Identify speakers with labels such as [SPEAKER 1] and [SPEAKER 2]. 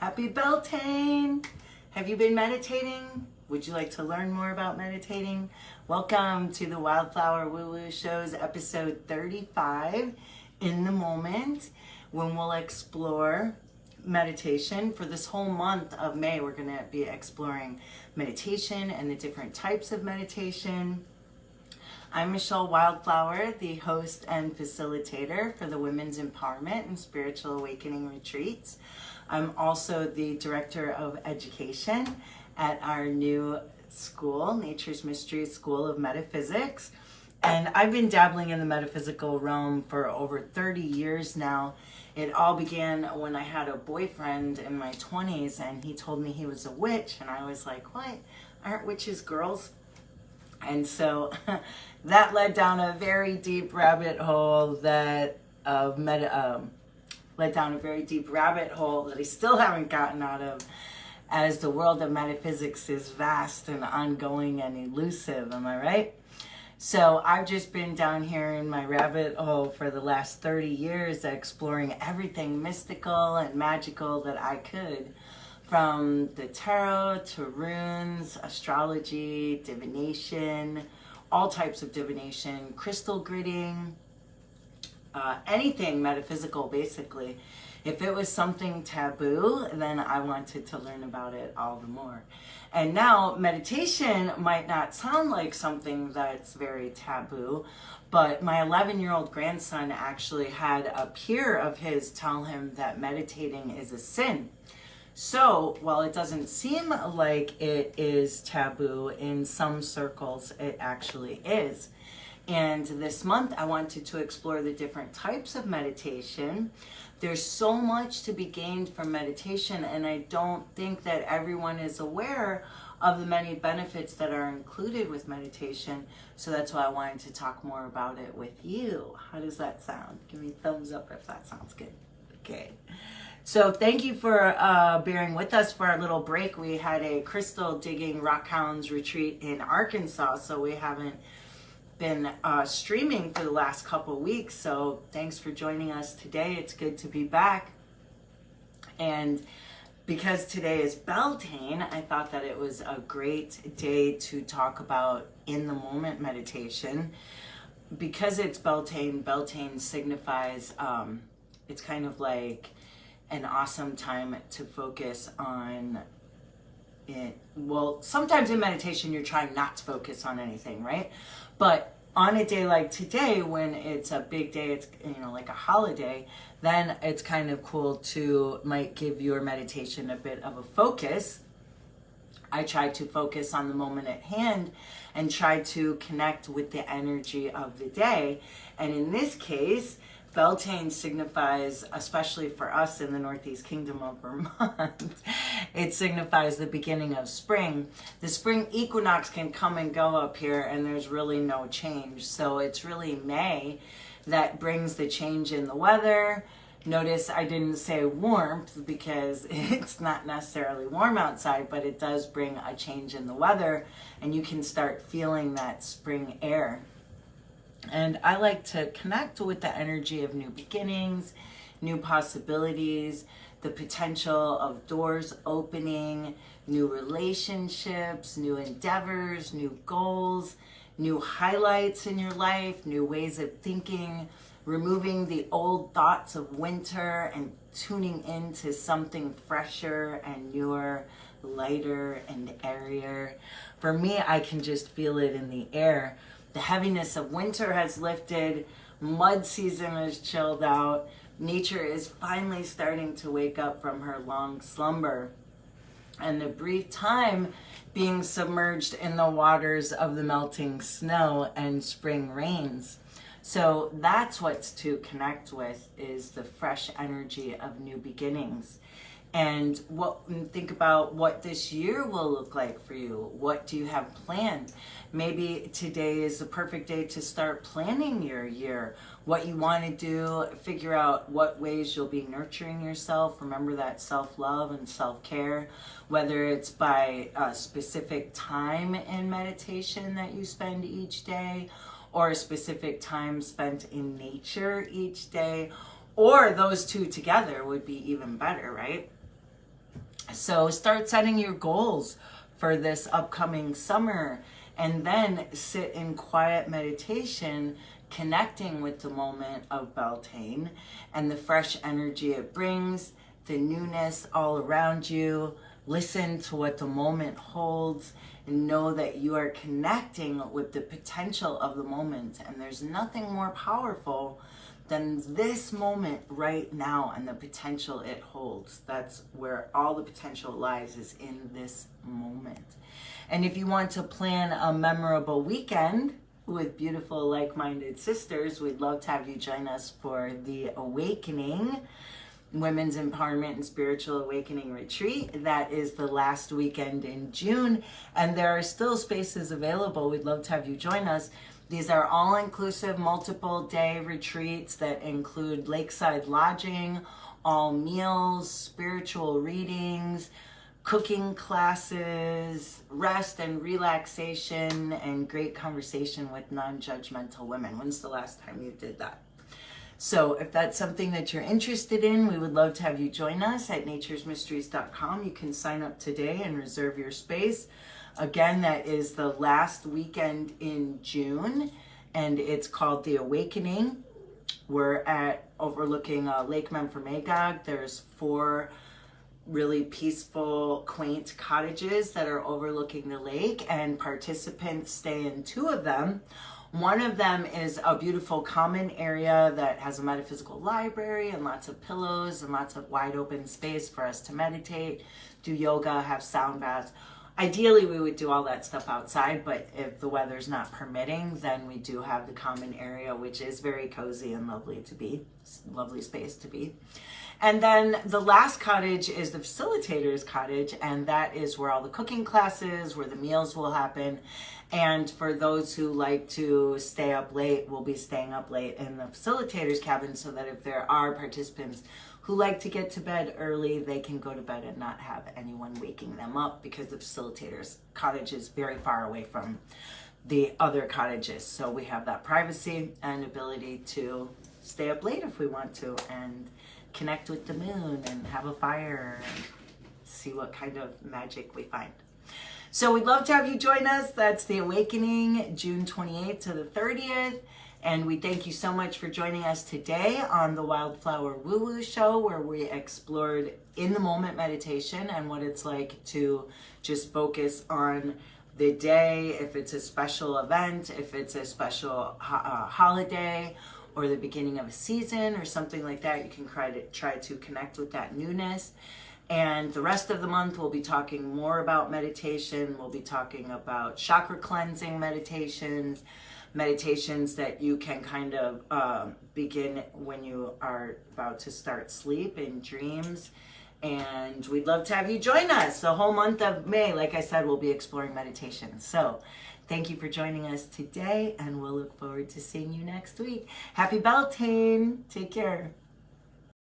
[SPEAKER 1] Happy Beltane! Have you been meditating? Would you like to learn more about meditating? Welcome to the Wildflower Woo Woo Show's episode 35, In the Moment, when we'll explore meditation. For this whole month of May, we're going to be exploring meditation and the different types of meditation. I'm Michelle Wildflower, the host and facilitator for the Women's Empowerment and Spiritual Awakening Retreats. I'm also the Director of Education at our new school, Nature's Mystery School of Metaphysics. And I've been dabbling in the metaphysical realm for over 30 years now. It all began when I had a boyfriend in my 20s and he told me he was a witch. And I was like, what? Aren't witches girls? And so that led down a very deep rabbit hole that I still haven't gotten out of, as the world of metaphysics is vast and ongoing and elusive. Am I right? So I've just been down here in my rabbit hole for the last 30 years, exploring everything mystical and magical that I could. From the tarot to runes, astrology, divination, all types of divination, crystal gridding, anything metaphysical basically. If it was something taboo, then I wanted to learn about it all the more. And now meditation might not sound like something that's very taboo, but my 11-year-old grandson actually had a peer of his tell him that meditating is a sin. So, while it doesn't seem like it is taboo, in some circles it actually is. And this month I wanted to explore the different types of meditation. There's so much to be gained from meditation, and I don't think that everyone is aware of the many benefits that are included with meditation. So that's why I wanted to talk more about it with you. How does that sound? Give me a thumbs up if that sounds good. Okay. So thank you for bearing with us for our little break. We had a crystal digging rock hounds retreat in Arkansas, so we haven't been streaming for the last couple weeks. So thanks for joining us today. It's good to be back. And because today is Beltane, I thought that it was a great day to talk about in the moment meditation. Because it's Beltane, Beltane signifies, it's kind of like an awesome time to focus on it. Well, sometimes in meditation you're trying not to focus on anything, right? But on a day like today, when it's a big day, it's like a holiday, then it's kind of cool to might give your meditation a bit of a focus. I try to focus on the moment at hand and try to connect with the energy of the day. And in this case, Beltane signifies, especially for us in the Northeast Kingdom of Vermont, it signifies the beginning of spring. The spring equinox can come and go up here and there's really no change. So it's really May that brings the change in the weather. Notice I didn't say warmth because it's not necessarily warm outside, but it does bring a change in the weather and you can start feeling that spring air. And I like to connect with the energy of new beginnings, new possibilities, the potential of doors opening, new relationships, new endeavors, new goals, new highlights in your life, new ways of thinking, removing the old thoughts of winter and tuning into something fresher and newer, lighter and airier. For me, I can just feel it in the air. The heaviness of winter has lifted, mud season has chilled out, nature is finally starting to wake up from her long slumber, and the brief time being submerged in the waters of the melting snow and spring rains. So that's what's to connect with, is the fresh energy of new beginnings. And think about what this year will look like for you. What do you have planned? Maybe today is the perfect day to start planning your year, what you want to do, figure out what ways you'll be nurturing yourself. Remember that self-love and self-care, whether it's by a specific time in meditation that you spend each day, or a specific time spent in nature each day, or those two together would be even better, right? So start setting your goals for this upcoming summer, and then sit in quiet meditation, connecting with the moment of Beltane and the fresh energy it brings, the newness all around you. Listen to what the moment holds and know that you are connecting with the potential of the moment. And there's nothing more powerful than this moment right now and the potential it holds. That's where all the potential lies, is in this moment. And if you want to plan a memorable weekend with beautiful like-minded sisters, we'd love to have you join us for the Awakening Women's Empowerment and Spiritual Awakening Retreat. That is the last weekend in June, and there are still spaces available. We'd love to have you join us. These are all-inclusive, multiple-day retreats that include lakeside lodging, all meals, spiritual readings, cooking classes, rest and relaxation, and great conversation with non-judgmental women. When's the last time you did that? So if that's something that you're interested in, we would love to have you join us at naturesmysteries.com. You can sign up today and reserve your space. Again, that is the last weekend in June, and it's called The Awakening. We're overlooking Lake Memphremagog. There's 4 really peaceful, quaint cottages that are overlooking the lake, and participants stay in 2 of them. One of them is a beautiful common area that has a metaphysical library and lots of pillows and lots of wide open space for us to meditate, do yoga, have sound baths. Ideally, we would do all that stuff outside, but if the weather's not permitting, then we do have the common area, which is very cozy and lovely to be, lovely space to be. And then the last cottage is the facilitator's cottage, and that is where all the cooking classes, where the meals will happen. And for those who like to stay up late, we'll be staying up late in the facilitator's cabin, so that if there are participants who like to get to bed early, they can go to bed and not have anyone waking them up, because the facilitator's cottage is very far away from the other cottages. So we have that privacy and ability to stay up late if we want to, and connect with the moon and have a fire and see what kind of magic we find. So we'd love to have you join us. That's The Awakening, June 28th to the 30th. And we thank you so much for joining us today on the Wildflower Woo Woo Show, where we explored in the moment meditation and what it's like to just focus on the day, if it's a special event, if it's a special holiday, or the beginning of a season or something like that. You can try to connect with that newness. And the rest of the month, we'll be talking more about meditation. We'll be talking about chakra cleansing meditations that you can kind of begin when you are about to start sleep, in dreams. And we'd love to have you join us. The whole month of May, like I said, we'll be exploring meditation. So thank you for joining us today, and we'll look forward to seeing you next week. Happy Beltane. Take care.